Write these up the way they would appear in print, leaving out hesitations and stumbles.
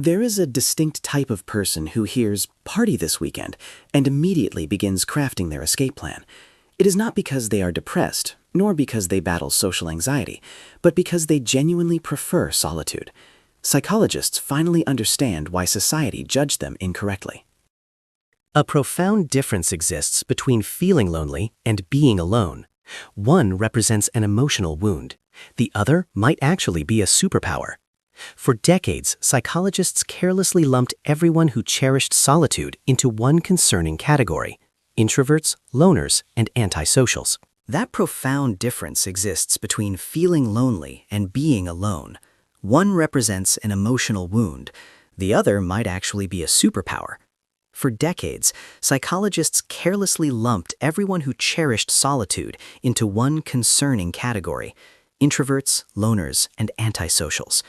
There is a distinct type of person who hears "party this weekend" and immediately begins crafting their escape plan. It is not because they are depressed, nor because they battle social anxiety, but because they genuinely prefer solitude. Psychologists finally understand why society judged them incorrectly. A profound difference exists between feeling lonely and being alone. One represents an emotional wound. The other might actually be a superpower. For decades, psychologists carelessly lumped everyone who cherished solitude into one concerning category: introverts, loners, and antisocials. That profound difference exists between feeling lonely and being alone. One represents an emotional wound. The other might actually be a superpower. For decades, psychologists carelessly lumped everyone who cherished solitude into one concerning category: introverts, loners, and antisocials.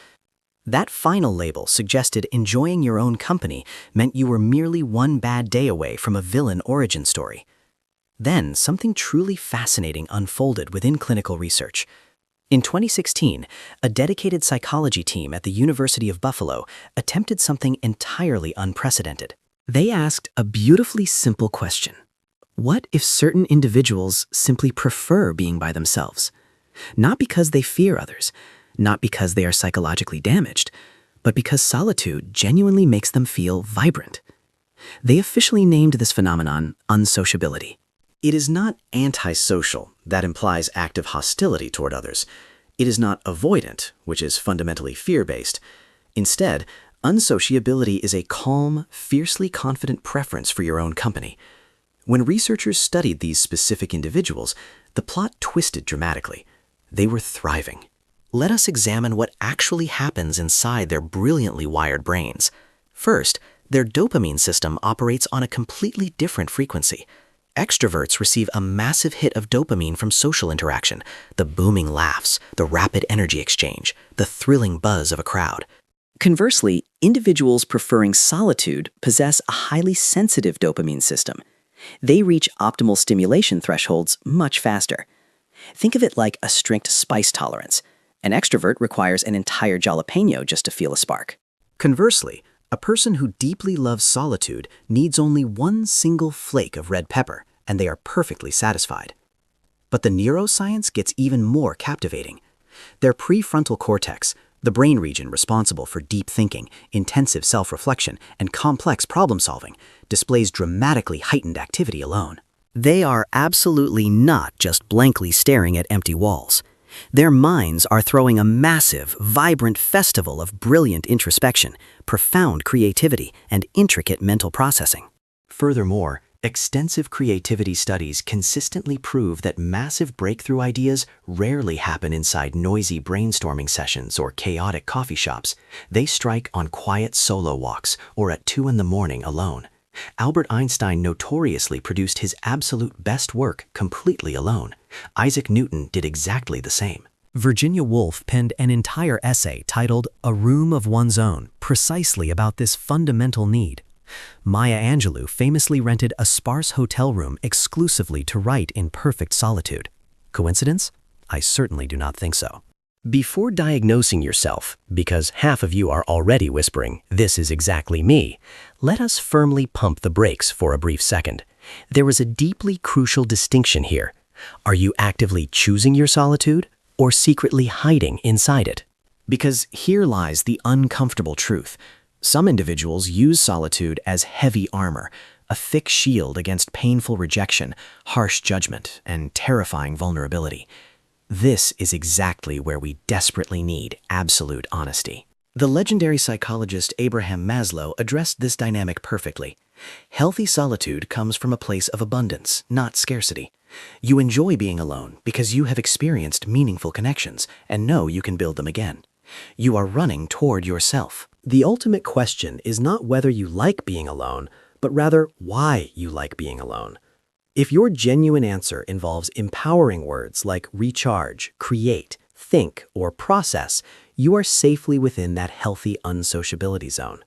That final label suggested enjoying your own company meant you were merely one bad day away from a villain origin story. Then, something truly fascinating unfolded within clinical research. In 2016, a dedicated psychology team at the University of Buffalo attempted something entirely unprecedented. They asked a beautifully simple question. What if certain individuals simply prefer being by themselves? Not because they fear others, not because they are psychologically damaged, but because solitude genuinely makes them feel vibrant. They officially named this phenomenon unsociability. It is not antisocial, that implies active hostility toward others. It is not avoidant, which is fundamentally fear-based. Instead, unsociability is a calm, fiercely confident preference for your own company. When researchers studied these specific individuals, the plot twisted dramatically. They were thriving. Let us examine what actually happens inside their brilliantly wired brains. First, their dopamine system operates on a completely different frequency. Extroverts receive a massive hit of dopamine from social interaction, the booming laughs, the rapid energy exchange, the thrilling buzz of a crowd. Conversely, individuals preferring solitude possess a highly sensitive dopamine system. They reach optimal stimulation thresholds much faster. Think of it like a strict spice tolerance. An extrovert requires an entire jalapeno just to feel a spark. Conversely, a person who deeply loves solitude needs only one single flake of red pepper, and they are perfectly satisfied. But the neuroscience gets even more captivating. Their prefrontal cortex, the brain region responsible for deep thinking, intensive self-reflection, and complex problem-solving, displays dramatically heightened activity alone. They are absolutely not just blankly staring at empty walls. Their minds are throwing a massive, vibrant festival of brilliant introspection, profound creativity, and intricate mental processing. Furthermore, extensive creativity studies consistently prove that massive breakthrough ideas rarely happen inside noisy brainstorming sessions or chaotic coffee shops. They strike on quiet solo walks or at 2 a.m. alone. Albert Einstein notoriously produced his absolute best work completely alone. Isaac Newton did exactly the same. Virginia Woolf penned an entire essay titled "A Room of One's Own" precisely about this fundamental need. Maya Angelou famously rented a sparse hotel room exclusively to write in perfect solitude. Coincidence? I certainly do not think so. Before diagnosing yourself, because half of you are already whispering, "This is exactly me," let us firmly pump the brakes for a brief second. There is a deeply crucial distinction here. Are you actively choosing your solitude or secretly hiding inside it? Because here lies the uncomfortable truth. Some individuals use solitude as heavy armor, a thick shield against painful rejection, harsh judgment, and terrifying vulnerability. This is exactly where we desperately need absolute honesty. The legendary psychologist Abraham Maslow addressed this dynamic perfectly. Healthy solitude comes from a place of abundance, not scarcity. You enjoy being alone because you have experienced meaningful connections and know you can build them again. You are running toward yourself. The ultimate question is not whether you like being alone, but rather why you like being alone. If your genuine answer involves empowering words like recharge, create, think, or process, you are safely within that healthy unsociability zone.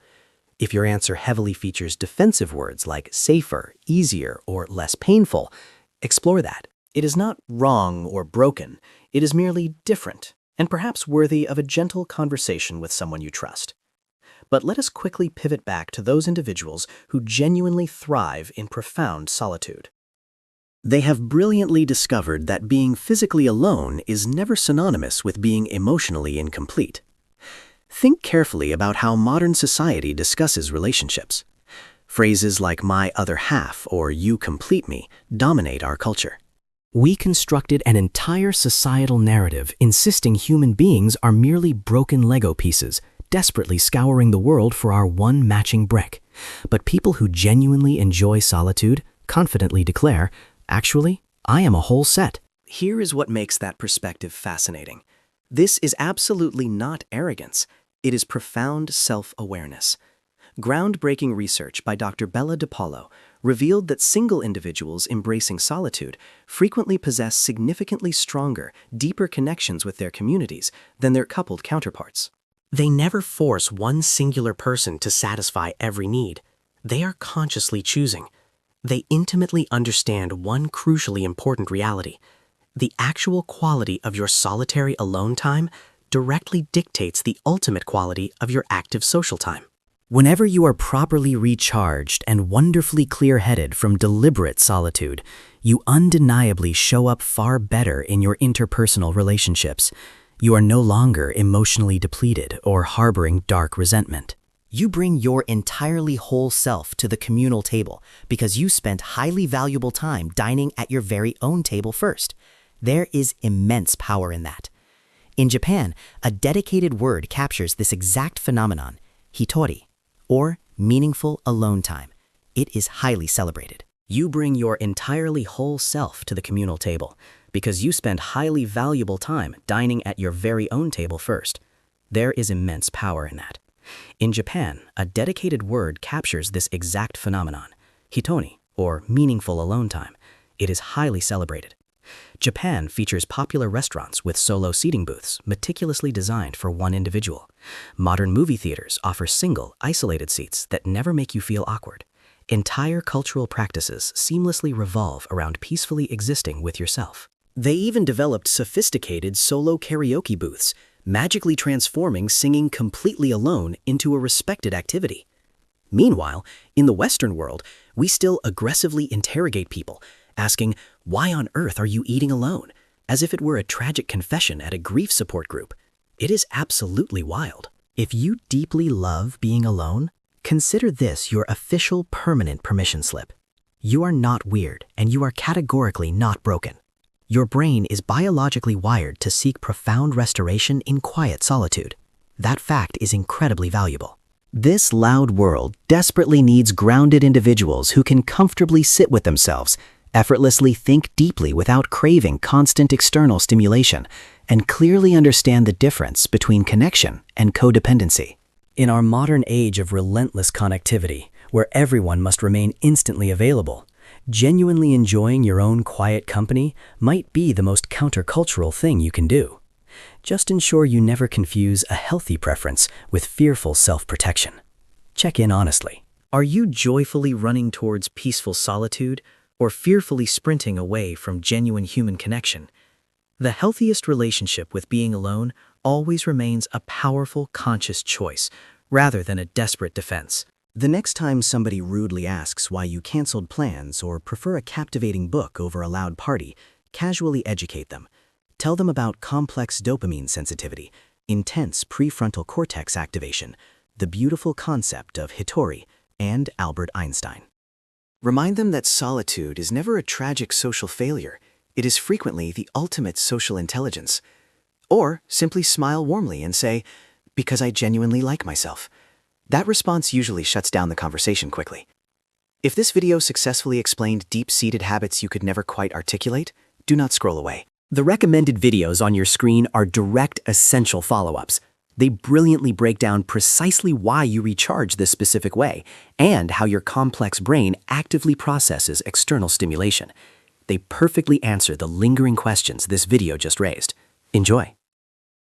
If your answer heavily features defensive words like safer, easier, or less painful, explore that. It is not wrong or broken. It is merely different, and perhaps worthy of a gentle conversation with someone you trust. But let us quickly pivot back to those individuals who genuinely thrive in profound solitude. They have brilliantly discovered that being physically alone is never synonymous with being emotionally incomplete. Think carefully about how modern society discusses relationships. Phrases like "my other half" or "you complete me" dominate our culture. We constructed an entire societal narrative insisting human beings are merely broken Lego pieces, desperately scouring the world for our one matching brick. But people who genuinely enjoy solitude confidently declare, "Actually, I am a whole set." Here is what makes that perspective fascinating. This is absolutely not arrogance. It is profound self-awareness. Groundbreaking research by Dr. Bella DePaulo revealed that single individuals embracing solitude frequently possess significantly stronger, deeper connections with their communities than their coupled counterparts. They never force one singular person to satisfy every need. They are consciously choosing. They intimately understand one crucially important reality. The actual quality of your solitary alone time directly dictates the ultimate quality of your active social time. Whenever you are properly recharged and wonderfully clear-headed from deliberate solitude, you undeniably show up far better in your interpersonal relationships. You are no longer emotionally depleted or harboring dark resentment. You bring your entirely whole self to the communal table because you spent highly valuable time dining at your very own table first. There is immense power in that. In Japan, a dedicated word captures this exact phenomenon, Hitori, or meaningful alone time. It is highly celebrated. You bring your entirely whole self to the communal table because you spend highly valuable time dining at your very own table first. There is immense power in that. In Japan, a dedicated word captures this exact phenomenon, Hitori, or meaningful alone time. It is highly celebrated. Japan features popular restaurants with solo seating booths meticulously designed for one individual. Modern movie theaters offer single, isolated seats that never make you feel awkward. Entire cultural practices seamlessly revolve around peacefully existing with yourself. They even developed sophisticated solo karaoke booths, magically transforming singing completely alone into a respected activity. Meanwhile, in the Western world, we still aggressively interrogate people, asking, "Why on earth are you eating alone?" as if it were a tragic confession at a grief support group. It is absolutely wild. If you deeply love being alone, consider this your official permanent permission slip. You are not weird, and you are categorically not broken. Your brain is biologically wired to seek profound restoration in quiet solitude. That fact is incredibly valuable. This loud world desperately needs grounded individuals who can comfortably sit with themselves, effortlessly think deeply without craving constant external stimulation, and clearly understand the difference between connection and codependency. In our modern age of relentless connectivity, where everyone must remain instantly available, genuinely enjoying your own quiet company might be the most countercultural thing you can do. Just ensure you never confuse a healthy preference with fearful self-protection. Check in honestly. Are you joyfully running towards peaceful solitude or fearfully sprinting away from genuine human connection? The healthiest relationship with being alone always remains a powerful, conscious choice rather than a desperate defense. The next time somebody rudely asks why you canceled plans or prefer a captivating book over a loud party, casually educate them. Tell them about complex dopamine sensitivity, intense prefrontal cortex activation, the beautiful concept of Hitori, and Albert Einstein. Remind them that solitude is never a tragic social failure. It is frequently the ultimate social intelligence. Or simply smile warmly and say, "Because I genuinely like myself." That response usually shuts down the conversation quickly. If this video successfully explained deep-seated habits you could never quite articulate, do not scroll away. The recommended videos on your screen are direct, essential follow-ups. They brilliantly break down precisely why you recharge this specific way and how your complex brain actively processes external stimulation. They perfectly answer the lingering questions this video just raised. Enjoy.